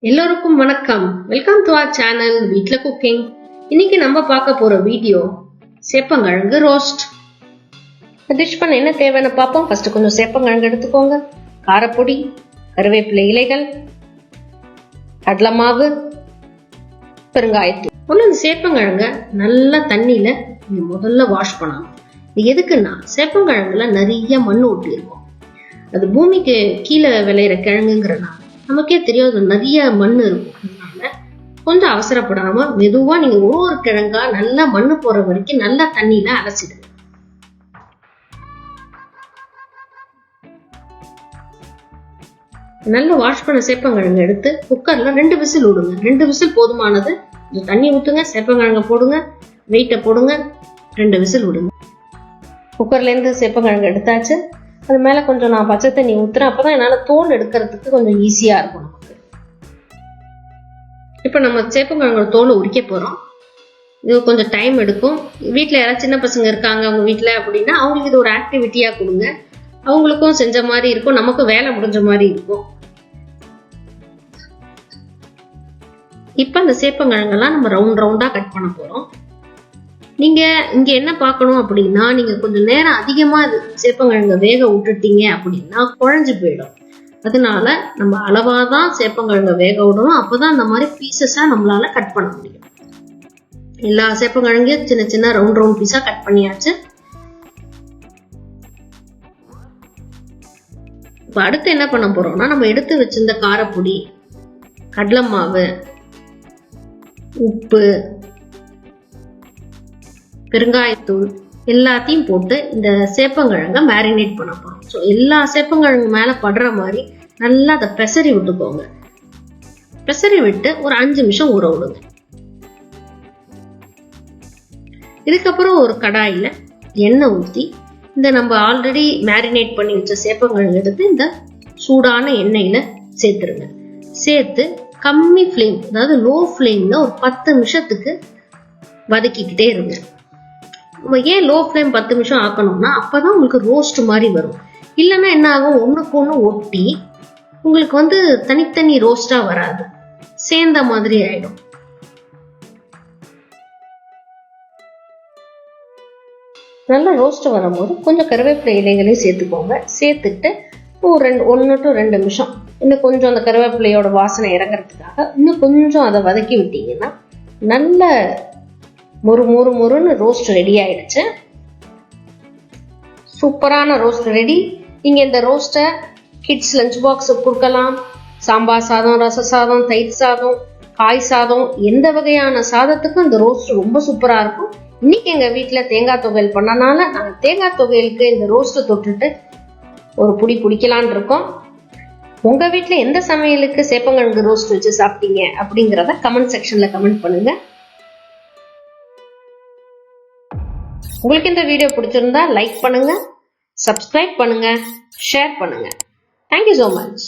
எல்லோருக்கும் வணக்கம். Welcome to our channel வீட்ல குக்கிங். இன்னைக்கு நம்ம பார்க்க போற வீடியோ சேப்பங்கிழங்கு ரோஸ்ட். டிஷ் பண்ண என்ன தேவைன்னு பார்ப்போம். ஃபர்ஸ்ட் கொஞ்சம் சேப்பங்கிழங்கு எடுத்துக்கோங்க, காரப்பொடி, கருவேப்பிலை இலைகள், கடலை மாவு, பெருங்காயத்தூள். இந்த சேப்பங்கிழங்க நல்லா தண்ணியில முதல்ல வாஷ் பண்ணணும். இது எதுக்குன்னா சேப்பங்கிழங்குல நிறைய மண் ஒட்டி இருக்கும். அது பூமிக்கு கீழே விளையிற கிழங்குங்கிறனால நமக்கே தெரியாது நிறைய மண் இருக்கும். அதனால கொஞ்சம் அவசரப்படாம மெதுவா நீங்க ஒரு கிழங்கா நல்லா மண்ணு போற வரைக்கும் நல்லா தண்ணியில அலசிடுங்க. நல்லா வாஷ் பண்ண சேப்பங்கிழங்கு எடுத்து குக்கர்ல 2 விசில் விடுங்க. 2 விசில் போதுமானது. தண்ணி ஊத்துங்க, சேப்பங்கிழங்க போடுங்க, வெயிட்ட போடுங்க, 2 விசில் விடுங்க. குக்கர்ல இருந்து சேப்பங்கிழங்கு எடுத்தாச்சு. அது மேல கொஞ்சம் நான் பச்சை தண்ணி ஊத்துறேன். அப்பதான் என்னால தோல் எடுக்கிறதுக்கு கொஞ்சம் ஈஸியா இருக்கும் நமக்கு. இப்ப நம்ம சேப்பங்கிழங்கோட தோலை உரிக்க போறோம். இது கொஞ்சம் டைம் எடுக்கும். வீட்டுல யாராவது சின்ன பசங்க இருக்காங்க அவங்க வீட்டுல அப்படின்னா அவங்களுக்கு இது ஒரு ஆக்டிவிட்டியா கொடுங்க. அவங்களுக்கும் செஞ்ச மாதிரி இருக்கும், நமக்கும் வேலை முடிஞ்ச மாதிரி இருக்கும். இப்ப அந்த சேப்பங்கிழங்கெல்லாம் நம்ம ரவுண்ட் ரவுண்டா கட் பண்ண போறோம். நீங்க இங்க என்ன பார்க்கணும் அப்படின்னா, நீங்க கொஞ்சம் நேரம் அதிகமா சேப்பங்கிழங்க வேக விட்டுட்டீங்க அப்படின்னா குழஞ்சு போயிடும். அதனால நம்ம அளவாதான் சேப்பங்கிழங்க வேக விடணும். அப்பதான் அந்த மாதிரி பீசஸா நம்மளால கட் பண்ண முடியும். எல்லா சேப்பங்கிழங்கையும் சின்ன சின்ன ரவுண்ட் ரவுண்ட் பீஸா கட் பண்ணியாச்சு. இப்ப அடுத்து என்ன பண்ண போறோம்னா, நம்ம எடுத்து வச்சிருந்த காரப்பொடி, கடலை மாவு, உப்பு, பெருங்காயத்தூள் எல்லாத்தையும் போட்டு இந்த சேப்பங்கிழங்க மேரினேட் பண்ண போறோம். ஸோ எல்லா சேப்பங்கிழங்கு மேல படுற மாதிரி நல்லா அதை பெசரி விட்டுக்கோங்க. பெசரி விட்டு ஒரு 5 நிமிஷம் ஊற விடுங்க. இதுக்கப்புறம் ஒரு கடாயில எண்ணெய் ஊற்றி இந்த நம்ம ஆல்ரெடி மேரினேட் பண்ணி வச்ச சேப்பங்கிழங்கு எடுத்து இந்த சூடான எண்ணெயில சேர்த்துருங்க. சேர்த்து கம்மி ஃப்ளேம், அதாவது லோ ஃப்ளேம்ல ஒரு 10 நிமிஷத்துக்கு வதக்கிக்கிட்டே இருங்க. ஏன் லோ ஃப்ளேம் 10 நிமிஷம் ஆக்கணும்னா அப்பதான் உங்களுக்கு ரோஸ்ட் மாதிரி வரும். இல்லைன்னா என்ன ஆகும், ஒண்ணுக்கு ஒண்ணு ஒட்டி உங்களுக்கு தனித்தனி ரோஸ்டா வராது, சேர்ந்த மாதிரி ஆயிடும். நல்லா ரோஸ்ட் வரும்போது கொஞ்சம் கருவேப்பிலை இலைகளையும் சேர்த்துக்கோங்க. சேர்த்துட்டு ஒரு 1 to 2 நிமிஷம் இன்னும் கொஞ்சம் அந்த கருவேப்பிலையோட வாசனை இறங்குறதுக்காக இன்னும் கொஞ்சம் அதை வதக்கி விட்டீங்கன்னா நல்ல மொறுன்னு ரோஸ்ட் ரெடி ஆயிடுச்சு. சூப்பரான ரோஸ்ட் ரெடி. நீங்க இந்த ரோஸ்ட்டை கிட்ஸ் லஞ்ச் பாக்ஸ் கொடுக்கலாம். சாம்பார் சாதம், ரச சாதம், தயிர் சாதம், காய் சாதம், எந்த வகையான சாதத்துக்கும் இந்த ரோஸ்ட் ரொம்ப சூப்பரா இருக்கும். இன்னைக்கு எங்க வீட்டுல தேங்காய் துவையல் பண்ணனால நாங்க தேங்காய் துவையலுக்கு இந்த ரோஸ்ட்டை தொட்டுட்டு ஒரு புடி பிடிக்கலான் இருக்கோம். உங்க வீட்டுல எந்த சமையலுக்கு சேப்பங்கிழங்கு ரோஸ்ட் வச்சு சாப்பிட்டீங்க அப்படிங்கிறத கமெண்ட் செக்ஷன்ல கமெண்ட் பண்ணுங்க. உங்களுக்கு இந்த வீடியோ பிடிச்சிருந்தா லைக் பண்ணுங்க, சப்ஸ்கிரைப் பண்ணுங்க, ஷேர் பண்ணுங்க. Thank you so much.